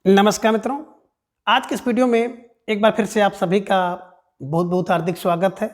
नमस्कार मित्रों, आज के इस वीडियो में एक बार फिर से आप सभी का बहुत बहुत हार्दिक स्वागत है।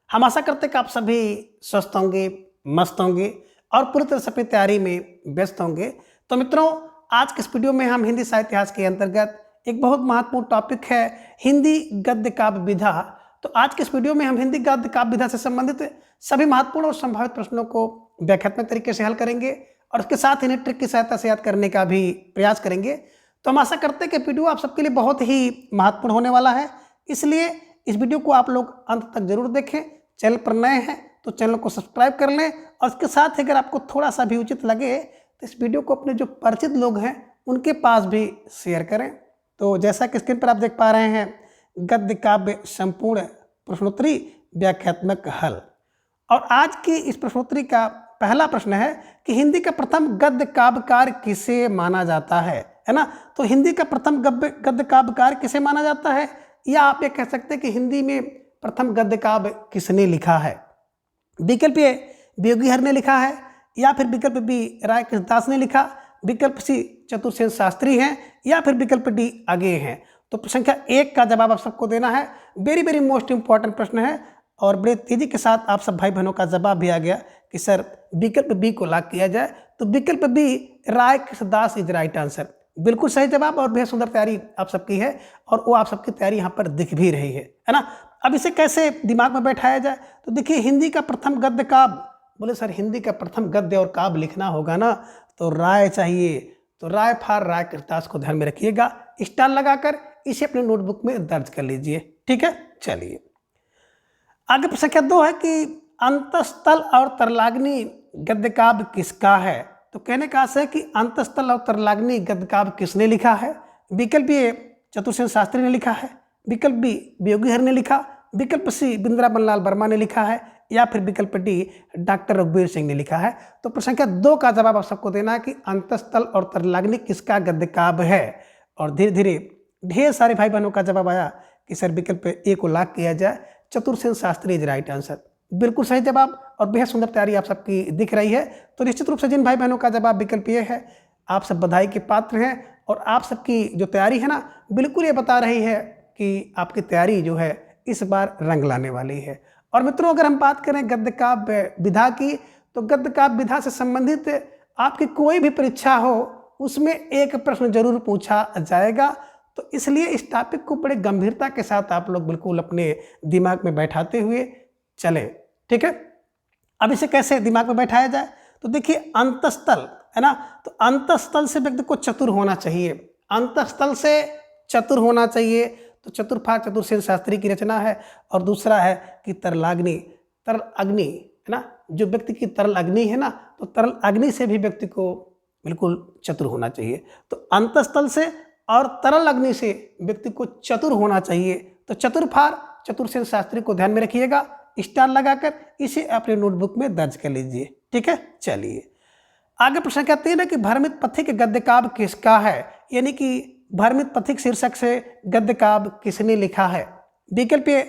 हम आशा करते हैं कि आप सभी स्वस्थ होंगे, मस्त होंगे और पूरी तरह से अपनी तैयारी में व्यस्त होंगे। तो मित्रों, आज के इस वीडियो में हम हिंदी साहित्य इतिहास के अंतर्गत एक बहुत महत्वपूर्ण टॉपिक है हिंदी गद्य काव्य विधा। तो आज के इस वीडियो में हम हिंदी गद्य काव्य विधा से संबंधित सभी महत्वपूर्ण और संभावित प्रश्नों को व्याख्यात्मक तरीके से हल करेंगे और उसके साथ इन्हें ट्रिक की सहायता से याद करने का भी प्रयास करेंगे। तो हम आशा करते हैं कि वीडियो आप सबके लिए बहुत ही महत्वपूर्ण होने वाला है, इसलिए इस वीडियो को आप लोग अंत तक जरूर देखें। चैनल पर नए हैं तो चैनल को सब्सक्राइब कर लें और इसके साथ ही अगर आपको थोड़ा सा भी उचित लगे तो इस वीडियो को अपने जो परिचित लोग हैं उनके पास भी शेयर करें। तो जैसा कि स्क्रीन पर आप देख पा रहे हैं, गद्य काव्य संपूर्ण प्रश्नोत्तरी व्याख्यात्मक हल। और आज की इस प्रश्नोत्तरी का पहला प्रश्न है कि हिंदी का प्रथम गद्य काव्यकार किसे माना जाता है ना। तो हिंदी का प्रथम गद्य काव्यकार किसे माना जाता है, या आप ये कह सकते हैं कि हिंदी में प्रथम गद्य काव्य किसने लिखा है। विकल्प ए ब्योगीहर ने लिखा है, या फिर विकल्प बी राय कृष्णदास ने लिखा, विकल्प सी चतुरसेन शास्त्री हैं, या फिर विकल्प डी आगे हैं। तो संख्या 1 का जवाब आप सबको देना है। वेरी मोस्ट इंपॉर्टेंट प्रश्न है और बड़े तेजी के साथ आप सब भाई बहनों का जवाब भी आ गया कि सर विकल्प बी को लॉक किया जाए। तो विकल्प B Rai Krishnadas is right answer, बिल्कुल सही जवाब और बेहद सुंदर तैयारी आप सबकी है और वो आप सबकी तैयारी यहाँ पर दिख भी रही है ना। अब इसे कैसे दिमाग में बैठाया जाए, तो देखिए हिंदी का प्रथम गद्य काव्य, बोले सर हिंदी का प्रथम गद्य और काव्य लिखना होगा ना तो राय चाहिए। तो राय फार राय कृष्णदास को ध्यान में रखिएगा, स्टार लगाकर इसे अपने नोटबुक में दर्ज कर लीजिए। ठीक है, चलिए आगे। संख्या 2 है कि अंतस्थल और तरलाग्नि गद्य काव्य किसका है। तो कहने का आशय है कि अंतस्थल और तरलाग्नि गद्य काव्य किसने लिखा है। विकल्प ए चतुरसेन शास्त्री ने लिखा है, विकल्प बी ब्योगीहर ने लिखा, विकल्प सी बिंद्रावन लाल वर्मा ने लिखा है, या फिर विकल्प डी डॉक्टर रघुवीर सिंह ने लिखा है। तो संख्या 2 का जवाब आप सबको देना है कि अंतस्थल और तरलाग्नि किसका गद्य काव्य है। और धीरे धीरे ढेर सारे भाई बहनों का जवाब आया कि सर विकल्प ए को लॉक किया जाए, Chatursen Shastri is right answer, बिल्कुल सही जवाब और बेहद सुंदर तैयारी आप सबकी दिख रही है। तो निश्चित रूप से जिन भाई बहनों का जवाब विकल्प ये है, आप सब बधाई के पात्र हैं और आप सबकी जो तैयारी है ना बिल्कुल ये बता रही है कि आपकी तैयारी जो है इस बार रंग लाने वाली है। और मित्रों, अगर हम बात करें गद्य काव्य विधा की, तो गद्य काव्य विधा से संबंधित आपकी कोई भी परीक्षा हो उसमें एक प्रश्न जरूर पूछा जाएगा। तो इसलिए इस टॉपिक को बड़े गंभीरता के साथ आप लोग बिल्कुल अपने दिमाग में बैठाते हुए चले। ठीक है, अब इसे कैसे दिमाग में बैठाया जाए, तो देखिए अंतस्थल है ना, तो अंतस्थल से व्यक्ति को चतुर होना चाहिए, अंतस्थल से चतुर होना चाहिए। तो चतुर्फा चतुरसेन शास्त्री की रचना है। और दूसरा है कि तरलाग्नि, तरल अग्नि है ना, जो व्यक्ति की तरल अग्नि है ना, तो तरल अग्नि से भी व्यक्ति को बिल्कुल चतुर होना चाहिए। तो अंतस्थल से और तरल अग्नि से व्यक्ति को चतुर होना चाहिए। तो चतुर्फार चतुरसेन शास्त्री को ध्यान में रखिएगा, स्टार लगाकर इसे अपने नोटबुक में दर्ज कर लीजिए। ठीक है, चलिए आगे। प्रश्न संख्या 3 है कि भ्रमित पथिक गद्य काव्य किसका है, यानी कि भ्रमित पथिक शीर्षक से गद्य काव्य किसने लिखा है। विकल्प ए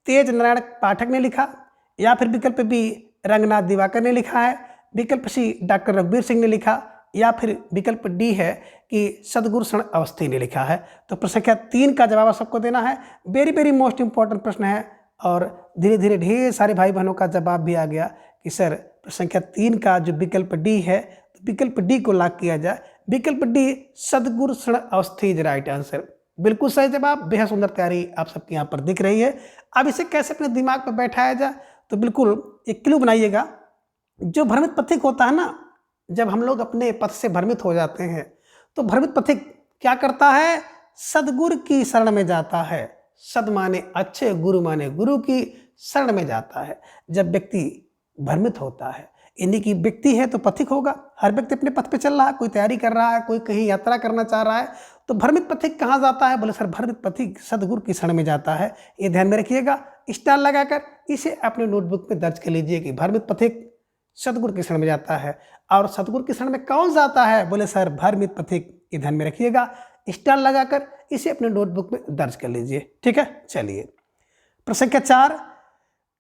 तेज नारायण पाठक ने लिखा, या फिर विकल्प बी रंगनाथ दिवाकर ने लिखा है, विकल्प सी डॉक्टर रघुवीर सिंह ने लिखा, या फिर विकल्प डी है कि सदगुरु शरण अवस्थी ने लिखा है। तो प्रश्न संख्या 3 का जवाब सबको देना है। वेरी मोस्ट इंपॉर्टेंट प्रश्न है और धीरे धीरे ढेर सारे भाई बहनों का जवाब भी आ गया कि सर संख्या 3 का जो विकल्प डी है, तो विकल्प डी को लॉक किया जाए। विकल्प डी सदगुरु शरण अवस्थी इज राइट आंसर, बिल्कुल सही जवाब। बेहद सुंदर तैयारी आप सबके यहाँ पर दिख रही है। अब इसे कैसे अपने दिमाग में बैठाया जाए, तो बिल्कुल एक क्लू बनाइएगा। जो भ्रमित पथिक होता है ना, जब हम लोग अपने पथ से भ्रमित हो जाते हैं तो भ्रमित पथिक क्या करता है, सदगुरु की शरण में जाता है। सद माने अच्छे, गुरु माने गुरु की शरण में जाता है। जब व्यक्ति भ्रमित होता है, यानी कि व्यक्ति है तो पथिक होगा, हर व्यक्ति अपने पथ पे चल रहा है, कोई तैयारी कर रहा है, कोई कहीं यात्रा करना चाह रहा है, तो भ्रमित पथिक कहाँ जाता है, बोले सर भ्रमित पथिक सदगुरु की शरण में जाता है। ये ध्यान में रखिएगा, स्टार लगाकर इसे अपने नोटबुक में दर्ज कर लीजिए कि भ्रमित पथिक सदगुरु की शरण में जाता है। और सदगुरु की शरण में कौन जाता है, बोले सर भ्रमित पथिक। ये ध्यान में रखिएगा, स्टार लगाकर इसे अपने नोटबुक में दर्ज कर लीजिए। ठीक है, चलिए प्रश्न संख्या 4,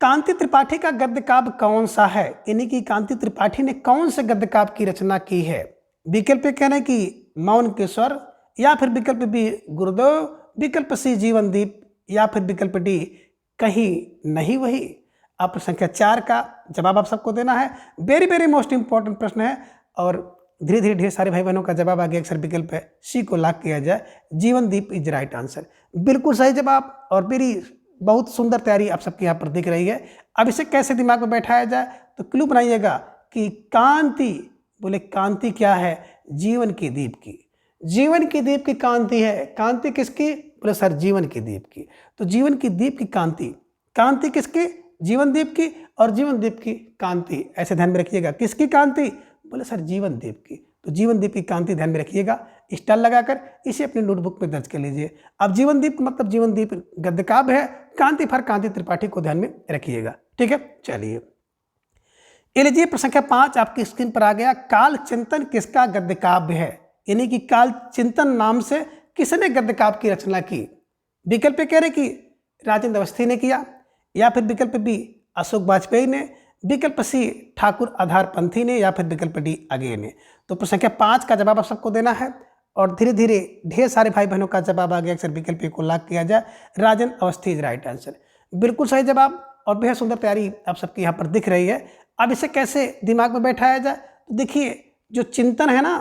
कांति त्रिपाठी का गद्य काव्य कौन सा है, यानी कि कांति त्रिपाठी ने कौन से गद्य काव्य की रचना की है। विकल्प कहना है कि मौन के स्वर, या फिर विकल्प बी गुरुदेव, विकल्प सी जीवनदीप, या फिर विकल्प डी कहीं नहीं वही। अब प्रश्न संख्या 4 का जवाब आप सबको देना है। वेरी वेरी मोस्ट इंपॉर्टेंट प्रश्न है और धीरे धीरे ढेर सारे भाई बहनों का जवाब आ गया। अक्सर विकल्प है सी को लॉक किया जाए, जीवनदीप इज राइट आंसर, बिल्कुल सही जवाब। और मेरी बहुत सुंदर तैयारी आप सबके यहाँ पर दिख रही है। अब इसे कैसे दिमाग में बैठाया जाए, तो क्लू बनाइएगा कि कांति, बोले कांति क्या है, जीवन की दीप की। जीवन की दीप की कांति है। कांति किसकी, बोले सर जीवन की दीप की। तो जीवन की दीप की कांति, कांति किसकी, जीवन दीप की, और जीवन दीप की कांति, ऐसे ध्यान में रखिएगा। किसकी कांति, बोले सर जीवन दीप की। तो जीवन दीप की कांति ध्यान में रखिएगा, स्टार लगाकर इसे अपने नोटबुक में दर्ज कर लीजिए। अब जीवन दीप का मतलब जीवन दीप गद्य काव्य है, कांति फर कांति त्रिपाठी को ध्यान में रखिएगा। ठीक है, चलिए ये लीजिए प्रश्न संख्या 5 आपकी स्क्रीन पर आ गया। काल चिंतन किसका गद्य काव्य है, यानी कि काल चिंतन नाम से किसने गद्य काव्य की रचना की। विकल्प कह रहे कि राजेंद्र अवस्थी ने किया, या फिर विकल्प बी अशोक वाजपेयी ने, विकल्प सी ठाकुर आधार पंथी ने, या फिर विकल्प डी अगे ने। तो प्रश्न संख्या 5 का जवाब आप सबको देना है और धीरे धीरे ढेर सारे भाई बहनों का जवाब आ गया। अक्सर विकल्प को लॉक किया जाए, Rajendra Awasthi is right answer, बिल्कुल सही जवाब और बेहद सुंदर तैयारी आप सबकी यहाँ पर दिख रही है। अब इसे कैसे दिमाग में बैठाया जाए, तो देखिए जो चिंतन है ना,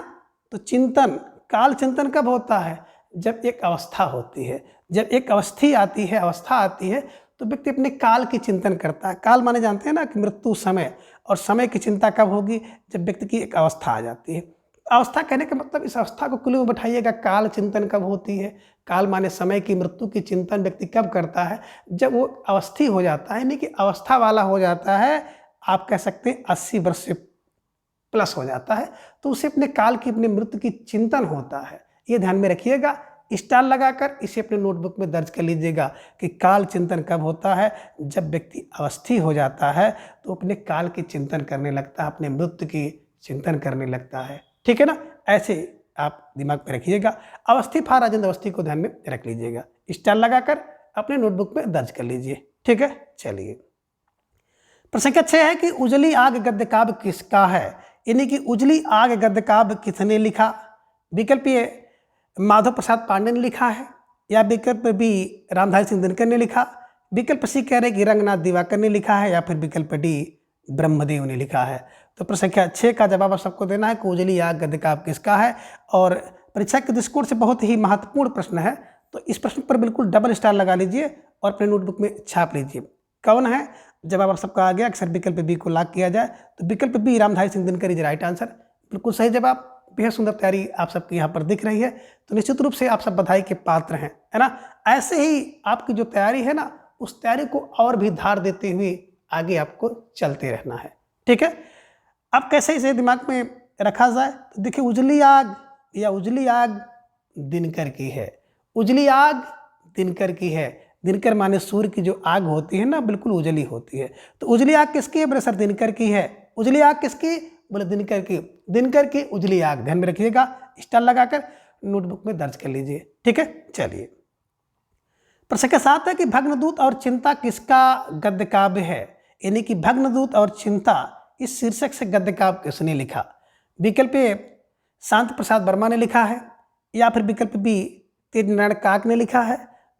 तो चिंतन, काल चिंतन कब होता है, जब एक अवस्था होती है, जब एक अवस्थी आती है, अवस्था आती है, तो व्यक्ति अपने काल की चिंतन करता है। काल माने जानते हैं ना कि मृत्यु, समय, और समय की चिंता कब होगी, जब व्यक्ति की एक अवस्था आ जाती है। अवस्था कहने का मतलब इस अवस्था को क्लू में बैठाइएगा, काल चिंतन कब होती है। काल माने समय की, मृत्यु की चिंतन व्यक्ति कब करता है, जब वो अवस्थी हो जाता है, यानी कि अवस्था वाला हो जाता है। आप कह सकते हैं 80 वर्ष से प्लस हो जाता है, तो उसे अपने काल की, अपने मृत्यु की चिंतन होता है। ये ध्यान में रखिएगा, स्टार लगाकर इसे अपने नोटबुक में दर्ज कर लीजिएगा कि काल चिंतन कब होता है, जब व्यक्ति अवस्थी हो जाता है तो अपने काल की चिंतन करने लगता है, अपने मृत्यु की चिंतन करने लगता है। ठीक है ना, ऐसे आप दिमाग में रखिएगा। अवस्थी फा राजेंद्र अवस्थी को ध्यान में रख लीजिएगा, स्टार लगाकर अपने नोटबुक में दर्ज कर लीजिए। ठीक है, चलिए प्रश्न संख्या 6 है कि उजली आग गद्य काव्य किसका है, यानी कि उजली आग गद्य काव्य किसने लिखा। विकल्प ए माधव प्रसाद पांडे ने लिखा है, या विकल्प बी रामधारी सिंह दिनकर ने लिखा, विकल्प सी कह रहे कि रंगनाथ दिवाकर ने लिखा है, या फिर विकल्प डी ब्रह्मदेव ने लिखा है। तो प्रश्न संख्या 6 का जवाब आप सबको देना है कि उजली आग गद्य काव्य किसका है। और परीक्षा के दृष्टिकोण से बहुत ही महत्वपूर्ण प्रश्न है, तो इस प्रश्न पर बिल्कुल डबल स्टार लगा लीजिए और अपने नोटबुक में छाप लीजिए। कौन है, जवाब आप सबका आ गया। अक्सर विकल्प बी को लॉक किया जाए, तो विकल्प B Ramdhari Singh Dinkar is right answer, बिल्कुल सही जवाब। बेहद सुंदर तैयारी आप सबकी यहाँ पर दिख रही है, तो निश्चित रूप से आप सब बधाई के पात्र हैं, है ना। ऐसे ही आपकी जो तैयारी है ना, उस तैयारी को और भी धार देते हुए आगे आपको चलते रहना है। ठीक है, अब कैसे इसे दिमाग में रखा जाए, तो देखिए उजली आग, या उजली आग दिनकर की है, उजली आग दिनकर की है। दिनकर माने सूर्य की जो आग होती है ना, बिल्कुल उजली होती है। तो उजली आग किसकी है, बोले सर दिनकर की है। उजली आग किसकी, बोले दिनकर की। दिनकर की उजली आग, ध्यान में रखिएगा, स्टार लगाकर नोटबुक में दर्ज कर लीजिए। ठीक है, चलिए प्रश्न के साथ है कि भग्नदूत और चिंता किसका गद्य काव्य है, यानी कि भग्नदूत और चिंता इस शीर्षक से गद्य काव्य किसने लिखा। विकल्प ए शांत प्रसाद वर्मा ने लिखा है, या फिर विकल्प बी तेज नारायण काक ने लिखा है,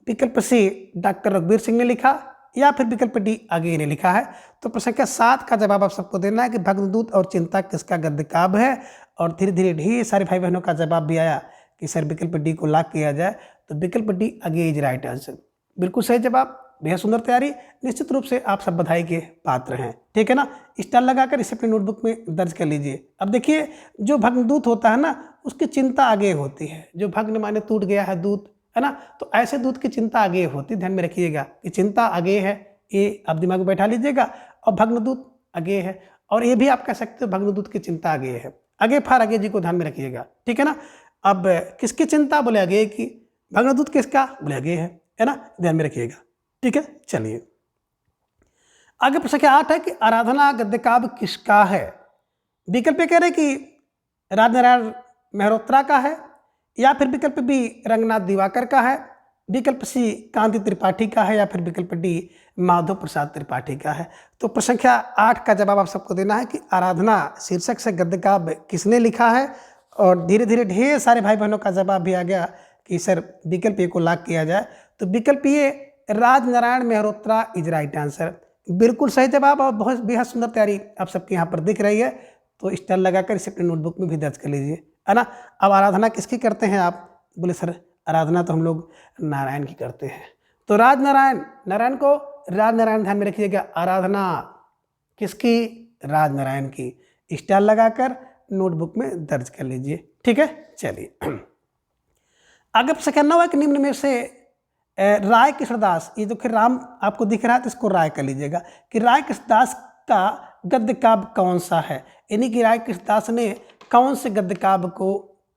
विकल्प सी डॉक्टर रघुवीर सिंह ने लिखा, या फिर विकल्प डी आगे ने लिखा है। तो प्रश्न संख्या 7 का जवाब आप सबको देना है कि भग्नदूत और चिंता किसका गद्य काव्य है। और धीरे धीरे ढेर सारे भाई बहनों का जवाब भी आया कि सर विकल्प डी को लॉक किया जाए, तो विकल्प डी आगे इज राइट आंसर, बिल्कुल सही जवाब। बेहद सुंदर तैयारी, निश्चित रूप से आप सब बधाई के पात्र हैं। ठीक है ना, स्टार लगाकर इसे अपनी नोटबुक में दर्ज कर लीजिए। अब देखिए जो भग्नदूत होता है ना, उसकी चिंता आगे होती है। जो भग्न माने टूट गया है दूत, है ना, तो ऐसे दूत की चिंता आगे होती है। ध्यान में रखिएगा कि चिंता आगे है, ये आप दिमाग में बैठा लीजिएगा, और भग्नदूत आगे है। और ये भी आप कह सकते हो भग्नदूत की चिंता आगे है, आगे फार आगे जी को ध्यान में रखिएगा। ठीक है ना, अब किसकी चिंता, बोले आगे की। भग्नदूत किसका, बोले आगे है ना, ध्यान में रखिएगा। ठीक है, चलिए आगे प्रश्न संख्या 8 है कि आराधना गद्य काव्य किसका है। विकल्प कह रहे कि राजनारायण मेहरोत्रा का है, या फिर विकल्प बी रंगनाथ दिवाकर का है, विकल्प सी कांति त्रिपाठी का है, या फिर विकल्प डी माधव प्रसाद त्रिपाठी का है। तो प्रश्न संख्या 8 का जवाब आप सबको देना है कि आराधना शीर्षक से गद्य काव्य किसने लिखा है। और धीरे धीरे ढेर सारे भाई बहनों का जवाब भी आ गया कि सर विकल्प ए को लॉक किया जाए। तो विकल्प A Rajnarayan Mehrotra is right answer, बिल्कुल सही जवाब और बहुत बेहद सुंदर तैयारी आप सबके यहाँ पर दिख रही है। तो स्टार लगाकर इसे अपनी नोटबुक में भी दर्ज कर लीजिए, है ना। अब आराधना किसकी करते हैं आप? बोले सर आराधना तो हम लोग नारायण की करते हैं। तो राजनारायण, नारायण को राजनारायण ध्यान में रखिएगा, आराधना किसकी? राजनारायण की। स्टार लगाकर नोटबुक में दर्ज कर लीजिए, ठीक है। चलिए आगे प्रश्न कहना हुआ कि निम्न में से राय कृष्णदास, ये जो कि राम आपको दिख रहा है तो इसको राय कर लीजिएगा कि राय कृष्णदास का गद्य काव्य कौन सा है, यानी कि राय कृष्णदास ने कौन से गद्य काव्य को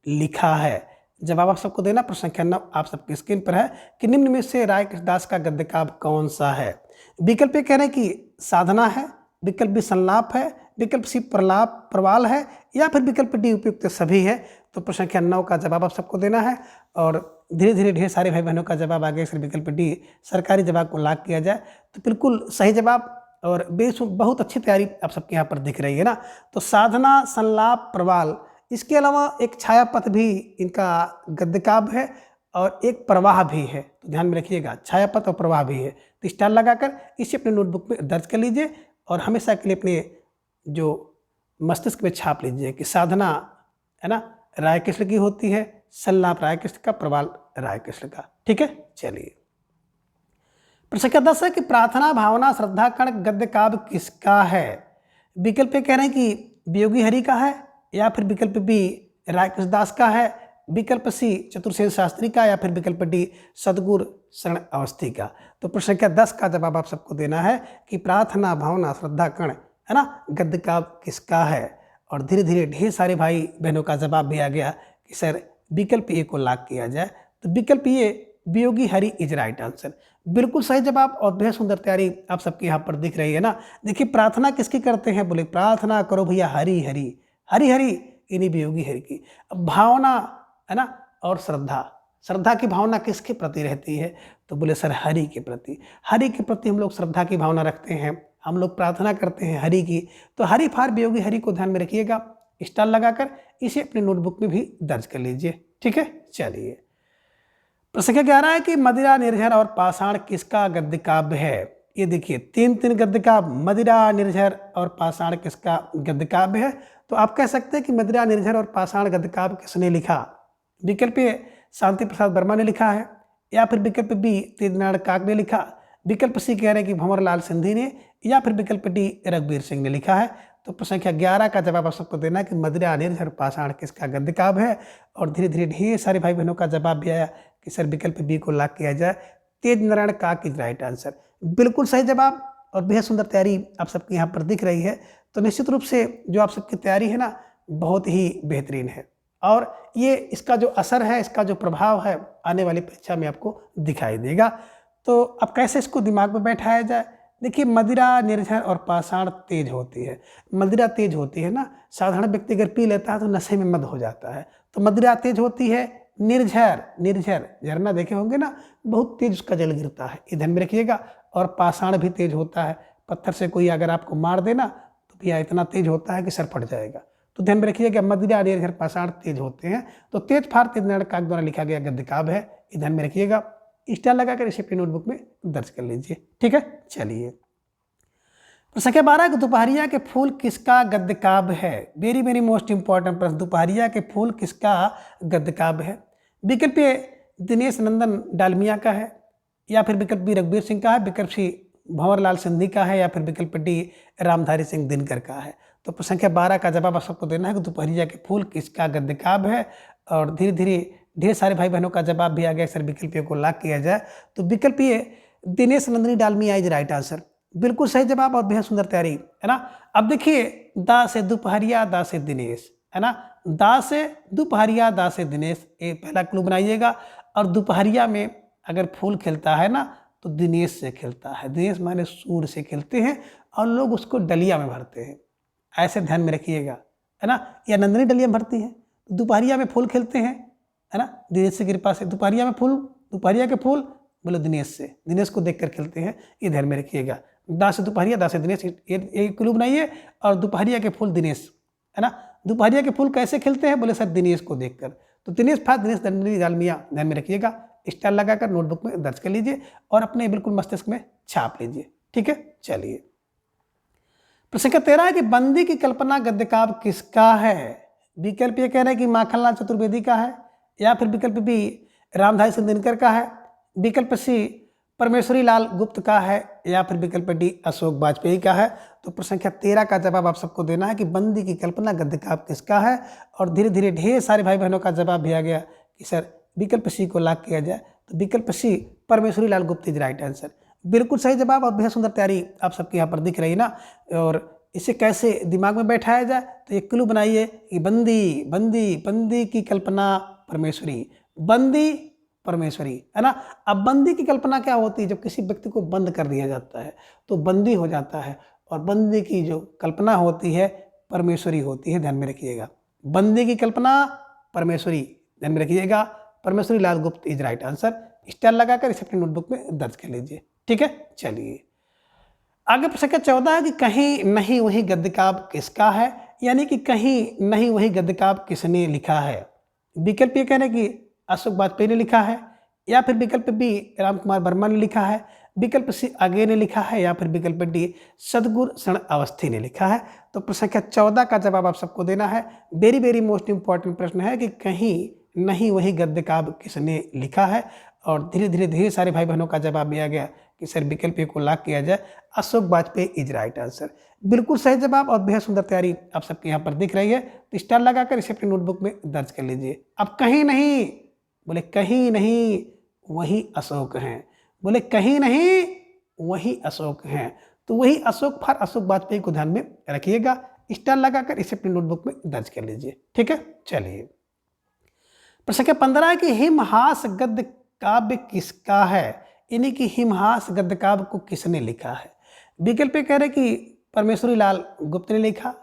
लिखा है। जवाब आप सबको देना। प्रश्न संख्या 9 आप सबकी स्क्रीन पर है कि निम्न में से राय कृष्णदास का गद्य काव्य कौन सा है। विकल्प ए कह रहे हैं कि साधना है, विकल्प बी संलाप है, विकल्प सी प्रलाप प्रवाल है, या फिर विकल्प डी उपयुक्त सभी है। तो प्रश्न संख्या 9 का जवाब आप सबको देना है और धीरे धीरे ढेर सारे भाई बहनों का जवाब आ गया। इसलिए विकल्प डी सरकारी जवाब को लॉक किया जाए। तो बिल्कुल सही जवाब और बहुत अच्छी तैयारी आप सबके यहाँ पर दिख रही है ना। तो साधना, संलाप, प्रवाल, इसके अलावा एक छायापथ भी इनका गद्य काव्य है और एक प्रवाह भी है। तो ध्यान में रखिएगा, छायापथ और प्रवाह भी है। तो स्टार लगाकर इसे अपने नोटबुक में दर्ज कर लीजिए और हमेशा के लिए अपने जो मस्तिष्क में छाप लीजिए कि साधना, है ना, राय कृष्ण की होती है, संलाप राय कृष्ण का, प्रवाल राय कृष्ण का, ठीक है। चलिए प्रश्न संख्या 10 है कि प्रार्थना, भावना, श्रद्धा कण गद्य काव्य किसका है। विकल्प ए कह रहे हैं कि वियोगी हरि का है, या फिर विकल्प बी राय कृष्णदास का है, विकल्प सी चतुर्सेन शास्त्री का, या फिर विकल्प डी सदगुरु शरण अवस्थी का। तो प्रश्न संख्या 10 का जवाब आप सबको देना है कि प्रार्थना, भावना, श्रद्धा कण, है ना, गद्य काव्य किसका है। और धीरे धीरे ढेर सारे भाई बहनों का जवाब भी आ गया कि सर विकल्प ए को लॉक किया जाए। तो विकल्प ए Viyogi Hari is right answer, बिल्कुल सही जवाब और बेहद सुंदर तैयारी आप सबके यहाँ पर दिख रही है ना। देखिए प्रार्थना किसकी करते हैं? बोले प्रार्थना करो भैया हरि हरि, हरि हरि इन्हीं वियोगी हरि की। अब भावना, है ना, और श्रद्धा, श्रद्धा की भावना किसके प्रति रहती है? तो बोले सर हरि के प्रति, हरि के प्रति हम लोग श्रद्धा की भावना रखते हैं, हम लोग प्रार्थना करते हैं हरि की। तो हरि फार वियोगी हरि को ध्यान में रखिएगा, स्टार लगाकर इसे अपने नोटबुक में भी दर्ज कर लीजिए, ठीक है। चलिए प्रश्न संख्या 11 है कि मदिरा, निर्झर और पाषाण किसका गद्य काव्य है। ये देखिए तीन गद्य काव्य, मदिरा, निर्झर और पाषाण किसका गद्य काव्य है। तो आप कह सकते हैं कि मदिरा, निर्झर और पाषाण गद्य काव्य किसने लिखा। विकल्प ए शांति प्रसाद वर्मा ने लिखा है, या फिर विकल्प बी तेजनारायण काक ने लिखा, विकल्प सी कह रहे हैं कि भंवरलाल सिंधी ने, या फिर विकल्प डी रघुवीर सिंह ने लिखा है। तो प्रश्न संख्या 11 का जवाब आप सबको देना है कि मदिरा, निर्झर, पाषाण किसका गद्य काव्य है। और धीरे धीरे ढेर सारे भाई बहनों का जवाब भी आया कि सर विकल्प बी को लॉक किया जाए, तेजनारायण काक इज राइट आंसर, बिल्कुल सही जवाब और बेहद सुंदर तैयारी आप सबके यहाँ पर दिख रही है। तो निश्चित रूप से जो आप सबकी तैयारी है ना बहुत ही बेहतरीन है और ये इसका जो असर है, इसका जो प्रभाव है आने वाली परीक्षा में आपको दिखाई देगा। तो अब कैसे इसको दिमाग में बैठाया जाए। देखिए मदिरा, निर्झर और पाषाण तेज होती है। मदिरा तेज होती है ना, साधारण व्यक्ति अगर पी लेता है तो नशे में मद हो जाता है। तो मदिरा तेज होती है। निर्झर झरना देखे होंगे ना, बहुत तेज उसका जल गिरता है, ये ध्यान में रखिएगा। और पाषाण भी तेज होता है, पत्थर से कोई अगर आपको मार देना तो भैया इतना तेज होता है कि सर फट जाएगा। तो ध्यान में रखिएगा मदिरा, निर्झर, पाषाण तेज होते हैं। तो तेज फार तेजनारायण काक द्वारा लिखा गया गद्य काव्य है, ये ध्यान में रखिएगा। स्टार लगाकर इसे अपनी नोटबुक में दर्ज कर लीजिए, ठीक है। चलिए प्रश्न संख्या 12 कि दोपहरिया के फूल किसका गद्य काव्य है। वेरी वेरी मोस्ट इंपॉर्टेंट प्रश्न, दोपहरिया के फूल किसका गद्य काव्य है। विकल्प ए दिनेश नंदन डालमिया का है, या फिर विकल्प बी रघुवीर सिंह का है, विकल्प सी भंवरलाल सिंधी का है, या फिर विकल्प डी रामधारी सिंह दिनकर का है। तो प्रश्न संख्या 12 का जवाब आप सबको देना है कि दोपहरिया के फूल किसका गद्य काव्य है। और धीरे धीरे ढेर सारे भाई बहनों का जवाब भी आ गया, सर विकल्प ए को लॉक किया जाए। तो विकल्प A Dinesh Nandini Dalmia is right answer, बिल्कुल सही जवाब और बेहद सुंदर तैयारी है ना। अब देखिए दा से दोपहरिया, दा से दिनेश, है ना, दा से दोपहरिया, दा से दिनेश, ये पहला क्लू बनाइएगा। और दोपहरिया में अगर फूल खिलता है ना तो दिनेश से खिलता है, दिनेश माने सूर्य से खिलते हैं और लोग उसको डलिया में भरते हैं, ऐसे ध्यान में रखिएगा, है ना। या नंदनी डलिया में भरती है, दोपहरिया में फूल खिलते हैं, है ना, दिनेश की कृपा से। दोपहरिया में फूल, दोपहरिया के फूल बोलो दिनेश से, दिनेश को देखकर खिलते हैं, ये ध्यान में रखिएगा। दा से दोपहरिया, दा से दिनेश, ये क्लू बनाइए। और दोपहरिया के फूल दिनेश, है ना, दोपहरिया के फूल कैसे खिलते हैं? बोले सर दिनेश को देखकर। तो दिनेश था, दिनेश दंडरी डालमिया ध्यान में रखिएगा, स्टार लगाकर नोटबुक में दर्ज कर लीजिए और अपने बिल्कुल मस्तिष्क में छाप लीजिए। ठीक है, चलिए। प्रश्न संख्या 13 है कि बंदी की कल्पना गद्य काव्य किसका है? विकल्प ये कह रहे हैं कि माखनलाल चतुर्वेदी का है, या फिर विकल्प बी रामधारी सिंह दिनकर का है, विकल्प सी परमेश्वरी लाल गुप्त का है, या फिर विकल्प डी अशोक वाजपेयी का है। तो प्रश्न संख्या 13 का जवाब आप सबको देना है कि बंदी की कल्पना गद्य काव्य किसका है। और धीरे धीरे ढेर सारे भाई बहनों का जवाब भी आ गया कि सर विकल्प सी को लॉक किया जाए, तो विकल्प सी परमेश्वरी लाल गुप्त इज राइट आंसर। बिल्कुल सही जवाब और बेहद सुंदर तैयारी आप सबके यहाँ पर दिख रही है ना। और इसे कैसे दिमाग में बैठाया जाए, तो एक क्लू बनाइए कि बंदी बंदी बंदी की कल्पना परमेश्वरी, बंदी परमेश्वरी, है ना। अब बंदी की कल्पना क्या होती है? जब किसी व्यक्ति को बंद कर दिया जाता है तो बंदी हो जाता है, और बंदी की जो कल्पना होती है परमेश्वरी होती है, ध्यान में रखिएगा। बंदी की कल्पना परमेश्वरी, ध्यान में रखिएगा। परमेश्वरी लाल गुप्त इज राइट आंसर। स्टार लगाकर इसे अपनी नोटबुक में दर्ज कर लीजिए। ठीक है, चलिए आगे। प्रश्न संख्या 14 है कि कहीं नहीं वही गद्य काव्य किसका है, यानी कि कहीं नहीं वही गद्य काव्य किसने लिखा है। विकल्प ये कह रहे हैं कि अशोक वाजपेयी ने लिखा है, या फिर विकल्प बी राम कुमार वर्मा ने लिखा है, विकल्प सी आगे ने लिखा है, या फिर विकल्प डी सदगुरु शरण अवस्थी ने लिखा है। तो प्रश्न संख्या 14 का जवाब आप सबको देना है। वेरी वेरी मोस्ट इंपॉर्टेंट प्रश्न है कि कहीं नहीं वही गद्य काव्य किसने लिखा है। और धीरे धीरे ढेर सारे भाई बहनों का जवाब भी आ गया कि सर विकल्प को लॉक किया जाए, Ashok Vajpayee is right answer. बिल्कुल सही जवाब और बेहद सुंदर तैयारी आप सबके यहाँ पर दिख रही है। तो स्टार लगाकर इसे अपनी नोटबुक में दर्ज कर लीजिए। अब कहीं नहीं, बोले कहीं नहीं वही अशोक हैं, बोले कहीं नहीं वही अशोक हैं। तो वही अशोक फॉर अशोक वाजपेयी को ध्यान में रखिएगा। स्टार लगाकर इसे अपनी नोटबुक में दर्ज कर लीजिए। ठीक है, चलिए। प्रश्न संख्या 15 है कि हिमहास गद्य काव्य किसका है, यानी कि हिमहास गद्य काव्य को किसने लिखा है। विकल्प कह रहे कि परमेश्वरी लाल गुप्त ने लिखा,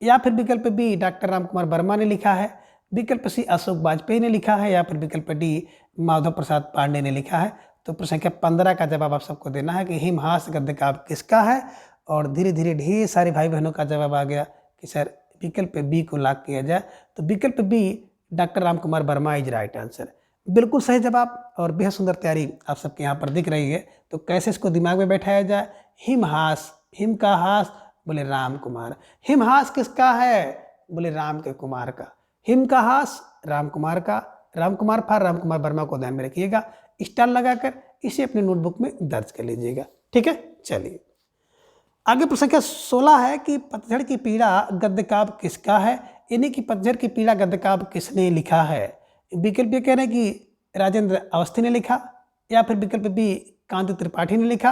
या फिर विकल्प बी डॉक्टर राम कुमार वर्मा ने लिखा है, विकल्प सी अशोक वाजपेयी ने लिखा है, या फिर विकल्प डी माधव प्रसाद पांडे ने लिखा है। तो प्रश्न संख्या 15 का जवाब आप सबको देना है कि हिमहास गद्य काव्य किसका है। और धीरे धीरे ढेर सारे भाई बहनों का जवाब आ गया कि सर विकल्प बी को लॉक किया जाए। तो विकल्प B doctor Ram Kumar Verma is right answer. बिल्कुल सही जवाब और बेहद सुंदर तैयारी आप सबके यहाँ पर दिख रही है। तो कैसे इसको दिमाग में बैठाया जाए? हिमहास, हिम का हास, बोले राम कुमार। हिमहास किसका है? बोले राम के कुमार का। हिम का हास राम कुमार का, राम कुमार फॉर राम कुमार वर्मा को ध्यान में रखिएगा। स्टार लगाकर इसे अपनी नोटबुक में दर्ज कर लीजिएगा। ठीक है, चलिए आगे। प्रश्न संख्या 16 है कि पतझड़ की पीड़ा गद्य काव्य किसका है, यानी कि पतझड़ की पीड़ा गद्य काव्य किसने लिखा है। विकल्प ये कह रहे हैं कि राजेंद्र अवस्थी ने लिखा, या फिर विकल्प बी कांति त्रिपाठी ने लिखा,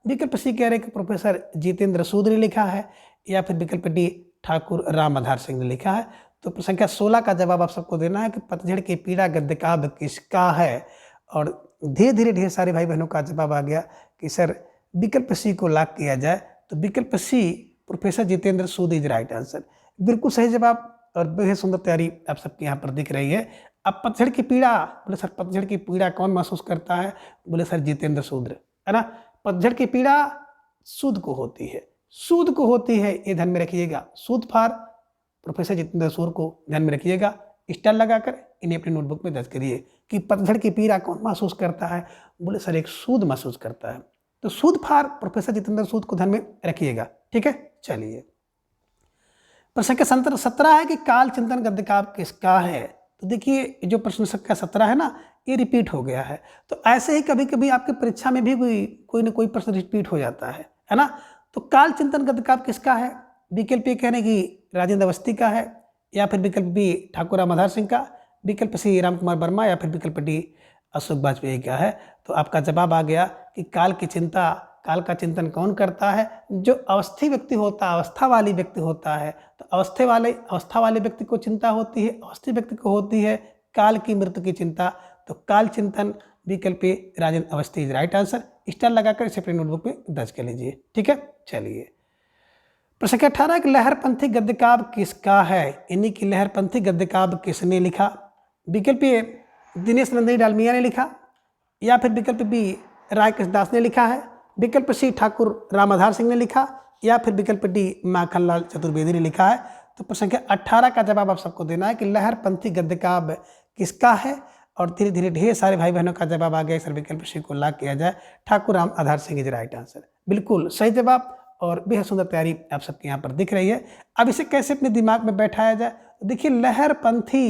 विकल्प सी कह रहे हैं कि प्रोफेसर जितेंद्र सूद ने लिखा है, या फिर विकल्प डी ठाकुर राम आधार सिंह ने लिखा है। तो प्रश्न संख्या 16 का जवाब आप सबको देना है कि पतझड़ की पीड़ा गद्य काव्य किसका है। और धीरे धीरे ढेर सारे भाई बहनों का जवाब आ गया कि सर विकल्प सी को लॉक किया जाए। तो विकल्प C professor Jitendra Sood is right answer. बिल्कुल सही जवाब और बेहद सुंदर तैयारी आप सबके यहाँ पर दिख रही है। अब पतझड़ की पीड़ा, बोले सर पतझड़ की पीड़ा कौन महसूस करता है? बोले सर जितेंद्र सूद, है ना। पतझड़ की पीड़ा सूद को होती है, सूद को होती है, ये ध्यान में रखिएगा। सूद फॉर प्रोफेसर जितेंद्र सूद को ध्यान में रखिएगा। स्टार लगाकर इन्हें अपनी नोटबुक में दर्ज करिए कि पतझड़ की पीड़ा कौन महसूस करता है? बोले सर एक सूद महसूस करता है। तो सूद फॉर प्रोफेसर जितेंद्र सूद को ध्यान में रखिएगा। ठीक है, चलिए। प्रश्न संख्या 17 है कि काल चिंतन गद्य काव्य किसका है। तो देखिए जो प्रश्न संख्या 17 है ना, ये रिपीट हो गया है। तो ऐसे ही कभी कभी आपकी परीक्षा में भी कोई ना कोई प्रश्न रिपीट हो जाता है ना। तो काल चिंतन गद्य काव्य किसका है? विकल्प ये कह रहे हैं कि राजेंद्र अवस्थी का है, या फिर विकल्प बी ठाकुर राम आधार सिंह का, विकल्प सी राम कुमार वर्मा, या फिर विकल्प डी अशोक वाजपेयी का है। तो आपका जवाब आ गया कि काल की चिंता, काल का चिंतन कौन करता है? जो अवस्थी व्यक्ति होता है, अवस्था वाली व्यक्ति होता है। तो अवस्था वाले व्यक्ति को चिंता होती है, अवस्थी व्यक्ति को होती है काल की मृत्यु की चिंता। तो काल चिंतन विकल्प Rajendra Awasthi is right answer. Star लगाकर इसे अपनी नोटबुक में दर्ज कर लीजिए। ठीक है, चलिए। प्रश्न संख्या 18 कि लहरपंथी गद्य काव्य किसका है, यानी कि लहरपंथी गद्य काव्य किसने लिखा। विकल्प ए दिनेश नंदनी डालमिया ने लिखा, या फिर विकल्प बी राय कृष्णदास ने लिखा है, विकल्प सी ठाकुर राम आधार सिंह ने लिखा, या फिर विकल्प डी माखनलाल चतुर्वेदी ने लिखा है। तो प्रश्न संख्या 18 का जवाब आप सबको देना है कि लहरपंथी गद्य काव्य किसका है। और धीरे धीरे ढेर सारे भाई बहनों का जवाब आ गया। सर विकल्प सी को लॉक किया जाए। ठाकुर राम आधार सिंह इज राइट आंसर, बिल्कुल सही जवाब और बेहद सुंदर तैयारी आप सबके यहाँ पर दिख रही है। अब इसे कैसे अपने दिमाग में बैठाया जाए, तो देखिए लहरपंथी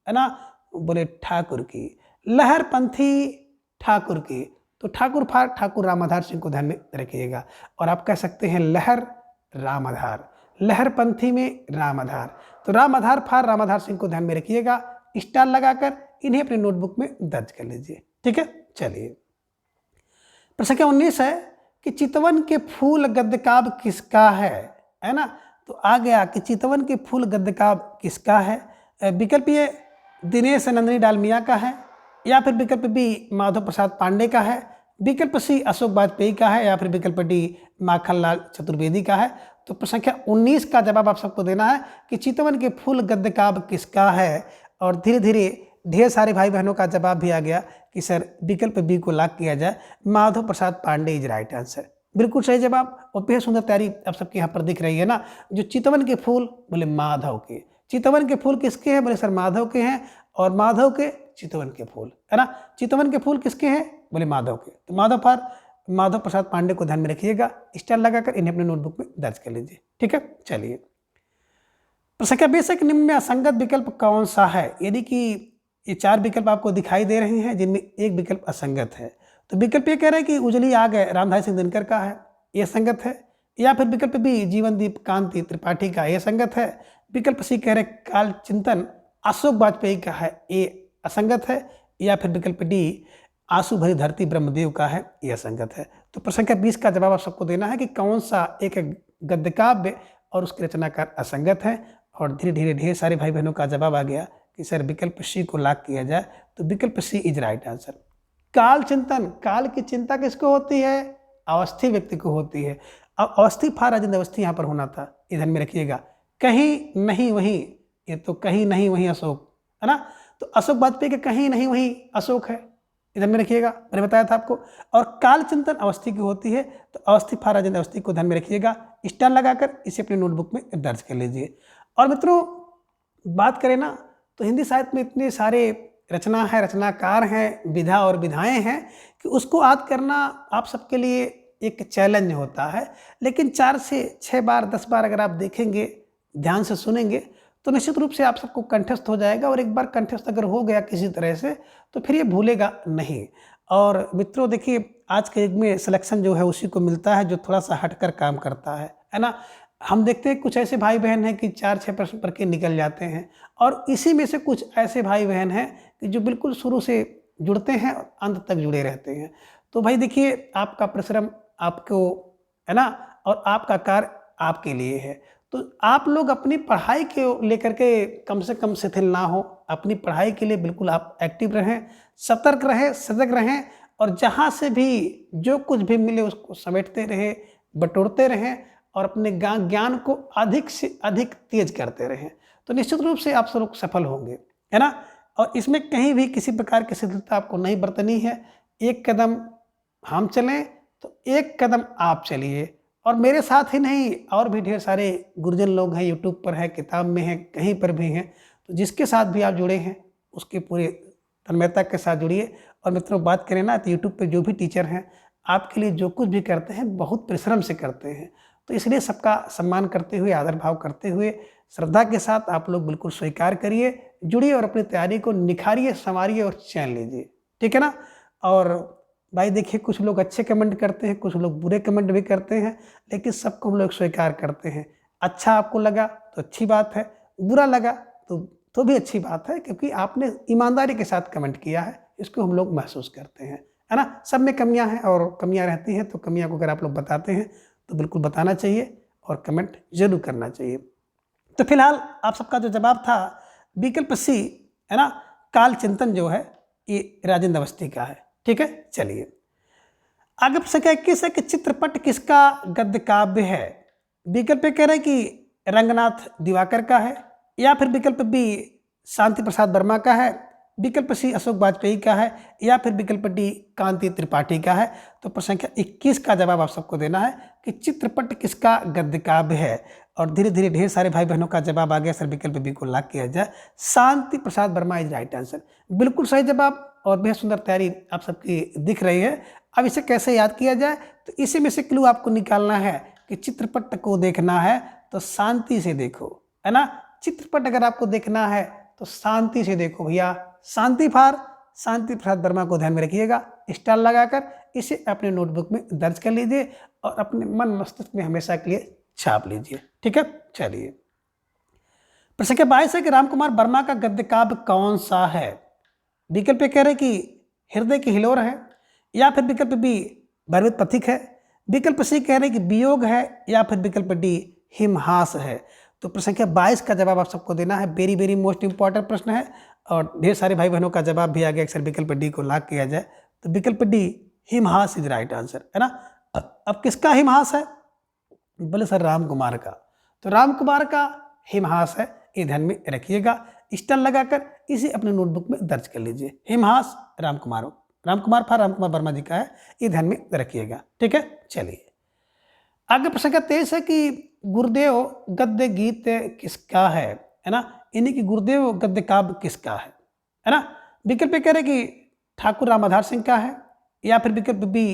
है ना, बोले ठाकुर की, लहरपंथी ठाकुर की, तो ठाकुर फार ठाकुर रामाधार सिंह को ध्यान में रखिएगा। और आप कह सकते हैं लहर रामाधार, लहरपंथी में रामाधार, तो रामाधार फार रामाधार सिंह को ध्यान में रखिएगा। स्टार लगाकर इन्हें अपने नोटबुक में दर्ज कर लीजिए। ठीक है, चलिए प्रश्न संख्या 19 है कि चितवन के फूल गद्य काव्य किसका है ना। तो आ गया कि चितवन के फूल गद्य काव्य किसका है। विकल्प ए दिनेश नंदिनी डालमिया का है, या फिर विकल्प बी माधव प्रसाद पांडे का है, विकल्प सी अशोक वाजपेयी का है, या फिर विकल्प डी माखनलाल चतुर्वेदी का है। तो प्रश्न संख्या 19 का जवाब आप सबको देना है कि चितवन के फूल गद्य काव्य किसका है। और धीरे धीरे ढेर सारे भाई बहनों का जवाब भी आ गया कि सर विकल्प बी को लॉक किया जाए, Madhav Prasad Pandey is right answer, बिल्कुल सही जवाब। और बेहद सुंदर तैयारी आप सबके यहाँ पर दिख रही है ना। जो चितवन के फूल बोले माधव के, चितवन के फूल किसके हैं, बोले सर माधव के हैं, और माधव के चितवन के फूल है ना। चितवन के फूल किसके हैं, बोले माधव के, तो माधव फार माधव प्रसाद पांडे को ध्यान में रखिएगा। स्टार लगाकर इन्हें अपने नोटबुक में दर्ज कर लीजिए। ठीक है, चलिए प्रश्न संख्या 20 के निम्न में असंगत विकल्प कौन सा है। यानी कि ये 4 विकल्प आपको दिखाई दे रहे हैं जिनमें एक विकल्प असंगत है। तो विकल्प ये कह रहे हैं कि उजली आग है रामधारी सिंह दिनकर का है, ये संगत है। या फिर विकल्प बी जीवनदीप कांति त्रिपाठी का, ये संगत है। विकल्प सी कह रहे काल चिंतन अशोक वाजपेयी का है, ये असंगत है। या फिर विकल्प डी आंसू भरी धरती ब्रह्मदेव का है, यह असंगत है। तो प्रश्न संख्या 20 का जवाब आप सबको देना है कि कौन सा एक गद्य काव्य और उसके रचनाकार असंगत है। और धीरे धीरे ढेर सारे भाई बहनों का जवाब आ गया कि सर विकल्प सी को लॉक किया जाए। तो विकल्प सी इज राइट आंसर। काल चिंतन, काल की चिंता किसको होती है, अवस्थी व्यक्ति को होती है। अब अवस्थी फार राजेंद्र अवस्थी यहाँ पर होना था, ध्यान में रखिएगा। कहीं नहीं वहीं, ये तो कहीं नहीं वहीं अशोक है ना। तो अशोक वाजपेयी के कहीं नहीं वहीं अशोक है, ध्यान में रखिएगा, मैंने बताया था आपको। और काल चिंतन अवस्थी की होती है, तो अवस्थी फार राजेंद्र अवस्थी को ध्यान में रखिएगा। स्टार लगाकर इसे अपने नोटबुक में दर्ज कर लीजिए। और मित्रों बात करें ना तो हिंदी साहित्य में इतने सारे रचना है, रचनाकार हैं, विधा और विधाएं हैं कि उसको याद करना आप सबके लिए एक चैलेंज होता है। लेकिन 4 से 6 बार 10 बार अगर आप देखेंगे, ध्यान से सुनेंगे, तो निश्चित रूप से आप सबको कंठस्थ हो जाएगा। और एक बार कंठस्थ अगर हो गया किसी तरह से तो फिर ये भूलेगा नहीं। और मित्रों देखिए आज के युग में सिलेक्शन जो है उसी को मिलता है जो थोड़ा सा हटकर काम करता है ना। हम देखते हैं कुछ ऐसे भाई बहन हैं कि 4-6 प्रश्न पढ़ के निकल जाते हैं, और इसी में से कुछ ऐसे भाई बहन हैं कि जो बिल्कुल शुरू से जुड़ते हैं और अंत तक जुड़े रहते हैं। तो भाई देखिए आपका परिश्रम आपको है ना, और आपका कार्य आपके लिए है। तो आप लोग अपनी पढ़ाई के लेकर के कम से कम शिथिल ना हो, अपनी पढ़ाई के लिए बिल्कुल आप एक्टिव रहें, सतर्क रहें, सजग रहें, और जहाँ से भी जो कुछ भी मिले उसको समेटते रहें, बटोरते रहें, और अपने ज्ञान को अधिक से अधिक तेज करते रहें। तो निश्चित रूप से आप सब लोग सफल होंगे, है ना। और इसमें कहीं भी किसी प्रकार की शिथिलता आपको नहीं बरतनी है। एक कदम हम चलें तो एक कदम आप चलिए। और मेरे साथ ही नहीं, और भी ढेर सारे गुरुजन लोग हैं, यूट्यूब पर हैं, किताब में हैं, कहीं पर भी हैं। तो जिसके साथ भी आप जुड़े हैं उसके पूरे तन्मयता के साथ जुड़िए। और मित्रों बात करें ना तो यूट्यूब पर जो भी टीचर हैं आपके लिए जो कुछ भी करते हैं बहुत परिश्रम से करते हैं। तो इसलिए सबका सम्मान करते हुए, आदर भाव करते हुए, श्रद्धा के साथ आप लोग बिल्कुल स्वीकार करिए, जुड़िए और अपनी तैयारी को निखारिए, संवारिए और चैन लीजिए। ठीक है ना। और भाई देखिए कुछ लोग अच्छे कमेंट करते हैं, कुछ लोग बुरे कमेंट भी करते हैं, लेकिन सबको हम लोग स्वीकार करते हैं। अच्छा आपको लगा तो अच्छी बात है, बुरा लगा तो भी अच्छी बात है, क्योंकि आपने ईमानदारी के साथ कमेंट किया है, इसको हम लोग महसूस करते हैं, है ना। सब में कमियां हैं और कमियां रहती हैं, तो कमियां को अगर आप लोग बताते हैं तो बिल्कुल बताना चाहिए और कमेंट जरूर करना चाहिए। तो फिलहाल आप सबका जो जवाब था विकल्प सी है ना, काल चिंतन जो है ये राजेंद्र अवस्थी का है। ठीक है, चलिए आगे प्रश्न 21 है कि चित्रपट किसका गद्य काव्य है। विकल्प कह रहे हैं कि रंगनाथ दिवाकर का है, या फिर विकल्प बी शांति प्रसाद वर्मा का है, विकल्प सी अशोक वाजपेयी का है या फिर विकल्प डी कांति त्रिपाठी का है। तो प्रश्न संख्या 21 का जवाब आप सबको देना है कि चित्रपट किसका गद्य काव्य है। और धीरे धीरे ढेर सारे भाई बहनों का जवाब आ गया सर, विकल्प बी को लॉक किया जाए। शांति प्रसाद वर्मा इज राइट आंसर, बिल्कुल सही जवाब और बेहद सुंदर तैयारी आप सबकी दिख रही है। अब इसे कैसे याद किया जाए, तो इसी में से क्लू आपको निकालना है कि चित्रपट को देखना है तो शांति से देखो, है ना। चित्रपट अगर आपको देखना है तो शांति से देखो भैया। शांति प्रसाद वर्मा को ध्यान में रखिएगा, स्टार लगाकर इसे अपने नोटबुक में दर्ज कर लीजिए और अपने मन मस्तिष्क में हमेशा के लिए छाप लीजिए, ठीक है। चलिए प्रश्न संख्या 22 है कि रामकुमार वर्मा का गद्य काव्य कौन सा है। विकल्प कह रहे कि हृदय की हिलोर है या फिर विकल्प बी भरवित पथिक है, विकल्प सी कह रहे कि वियोग है या फिर विकल्प डी हिमहास है। तो प्रश्न संख्या 22 का जवाब आप सबको देना है। वेरी वेरी मोस्ट इंपॉर्टेंट प्रश्न है और ढेर सारे भाई बहनों का जवाब भी आ गया। अक्सर विकल्प डी को लॉक किया जाए तो विकल्प डी हिमहास इज राइट आंसर, है ना। अब किसका हिमहास है, बोले सर रामकुमार का। तो रामकुमार का हिमहास है, ये ध्यान में रखिएगा, स्टार लगाकर इसे अपने नोटबुक में दर्ज कर लीजिए। हिमहास रामकुमार वर्मा जी का है, ये ध्यान में रखिएगा, ठीक है। चलिए आगे प्रश्न का 23 है कि गुरुदेव गद्य गीत किसका है ना। इन्हीं की गुरुदेव गद्य काव्य किसका है ना। विकल्प कह रहे कि ठाकुर रामाधार सिंह का है या फिर विकल्प बी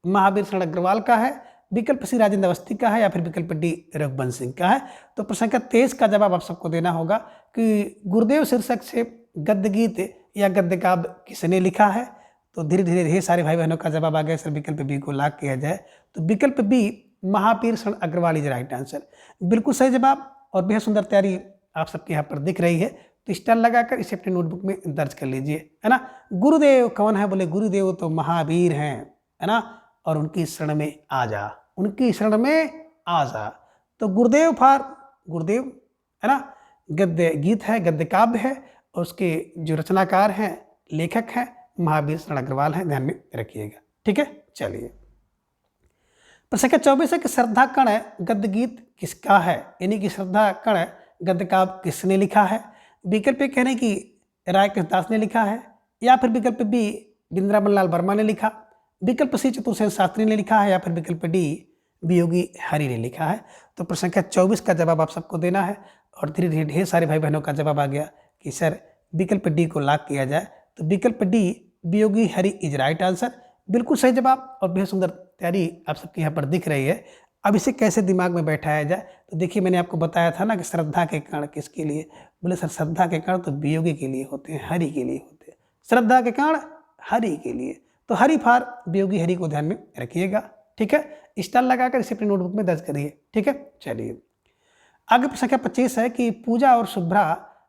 महावीर शरण अग्रवाल का है, विकल्प सी राजेंद्र अवस्थी का है या फिर विकल्प डी रघुवंश सिंह का है। तो प्रश्न संख्या 23 का जवाब आप सबको देना होगा कि गुरुदेव शीर्षक से गद्य गीत या गद्य काव्य किसने लिखा है। तो धीरे धीरे ढेर सारे भाई बहनों का जवाब आ गया सर, विकल्प बी को लॉक किया जाए तो विकल्प बी महावीर शरण अग्रवाल इज राइट आंसर, बिल्कुल सही जवाब और बेहद सुंदर तैयारी आप सबके यहाँ पर दिख रही है। तो स्टार लगाकर इसे अपने नोटबुक में दर्ज कर लीजिए, है ना। गुरुदेव कौन है, बोले गुरुदेव तो महावीर हैं, है ना। और उनकी शरण में आ जा, उनकी शरण में आ जा। तो गुरुदेव है ना, गद्य गीत है, गद्य काव्य है और उसके जो रचनाकार हैं, लेखक हैं महावीर शरण अग्रवाल हैं, ध्यान में रखिएगा, ठीक है। चलिए प्रश्न संख्या 24 है कि श्रद्धा कण गद्य गीत किसका है, यानी कि श्रद्धा कण गद्य काव्य किसने लिखा है। विकल्प कह रहे हैं कि राय कृष्णदास ने लिखा है या फिर विकल्प बी वृंदावन लाल वर्मा ने लिखा, विकल्प सी चतुर्सेन शास्त्री ने लिखा है या फिर विकल्प डी वियोगी हरि ने लिखा है। तो प्रश्न संख्या 24 का जवाब आप सबको देना है और धीरे धीरे ढेर सारे भाई बहनों का जवाब आ गया कि सर विकल्प डी को लॉक किया जाए। तो विकल्प D Viyogi Hari is right answer, बिल्कुल सही जवाब और बेहद सुंदर तैयारी आप सबके यहाँ पर दिख रही है। अब इसे कैसे दिमाग में बैठाया जाए, तो देखिए मैंने आपको बताया था ना कि श्रद्धा के कण किसके लिए, बोले सर श्रद्धा के कण तो वियोगी के लिए होते हैं, हरि के लिए होते हैं। श्रद्धा के कण हरि के लिए, तो हरि फार वियोगी हरि को ध्यान में रखिएगा, ठीक है। स्टार लगाकर इसे अपनी नोटबुक में दर्ज करिए, ठीक है। चलिए आगे प्रश्न संख्या 25 है कि पूजा और शुभ्रा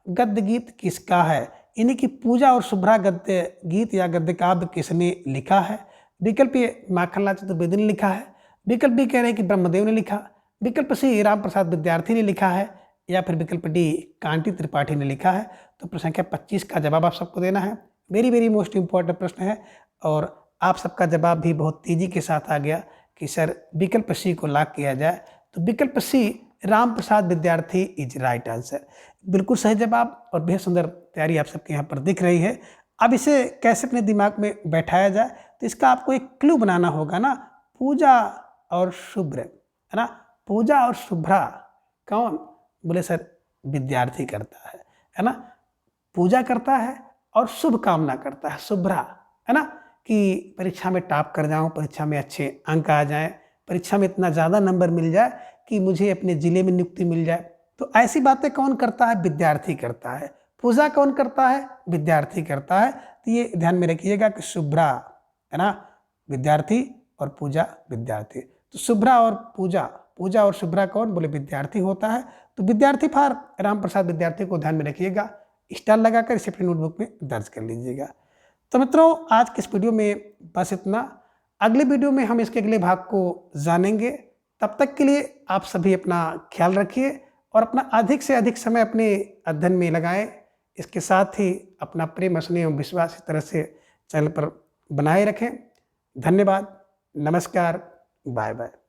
गद्य गीत किसका है, यानी कि पूजा और शुभ्रा गद्य गीत या गद्य काव्य किसने लिखा है। विकल्प ए माखनलाल चतुर्वेदी ने लिखा है, विकल्प बी कह रहे हैं कि ब्रह्मदेव ने लिखा, विकल्प सी राम प्रसाद विद्यार्थी ने लिखा है या फिर विकल्प डी कांति त्रिपाठी ने लिखा है। तो प्रश्न संख्या 25 का जवाब आप सबको देना है। वेरी वेरी मोस्ट इंपॉर्टेंट प्रश्न है और आप सबका जवाब भी बहुत तेजी के साथ आ गया कि सर विकल्प सी को लॉक किया जाए। तो विकल्प सी राम प्रसाद विद्यार्थी इज राइट आंसर, बिल्कुल सही जवाब और बेहद सुंदर तैयारी आप सबके यहाँ पर दिख रही है। अब इसे कैसे अपने दिमाग में बैठाया जाए, तो इसका आपको एक क्लू बनाना होगा ना, पूजा और शुभ्र, है ना। पूजा और शुभ्रा कौन, बोले सर विद्यार्थी करता है ना। पूजा करता है और शुभ कामना करता है शुभ्रा, है ना, कि परीक्षा में टॉप कर जाऊं, परीक्षा में अच्छे अंक आ जाएं, परीक्षा में इतना ज़्यादा नंबर मिल जाए कि मुझे अपने ज़िले में नियुक्ति मिल जाए। तो ऐसी बातें कौन करता है, विद्यार्थी करता है। पूजा कौन करता है, विद्यार्थी करता है। तो ये ध्यान में रखिएगा कि शुभ्रा, है ना, विद्यार्थी और पूजा विद्यार्थी। तो शुभ्रा और पूजा और शुभ्रा कौन, बोले विद्यार्थी होता है। तो विद्यार्थी फार राम प्रसाद विद्यार्थी को ध्यान में रखिएगा, स्टार लगाकर इसे अपनी नोटबुक में दर्ज कर लीजिएगा। तो मित्रों आज के इस वीडियो में बस इतना। अगले वीडियो में हम इसके अगले भाग को जानेंगे। तब तक के लिए आप सभी अपना ख्याल रखिए और अपना अधिक से अधिक समय अपने अध्ययन में लगाएं। इसके साथ ही अपना प्रेम, स्नेह एवं विश्वास इस तरह से चैनल पर बनाए रखें। धन्यवाद, नमस्कार, बाय बाय।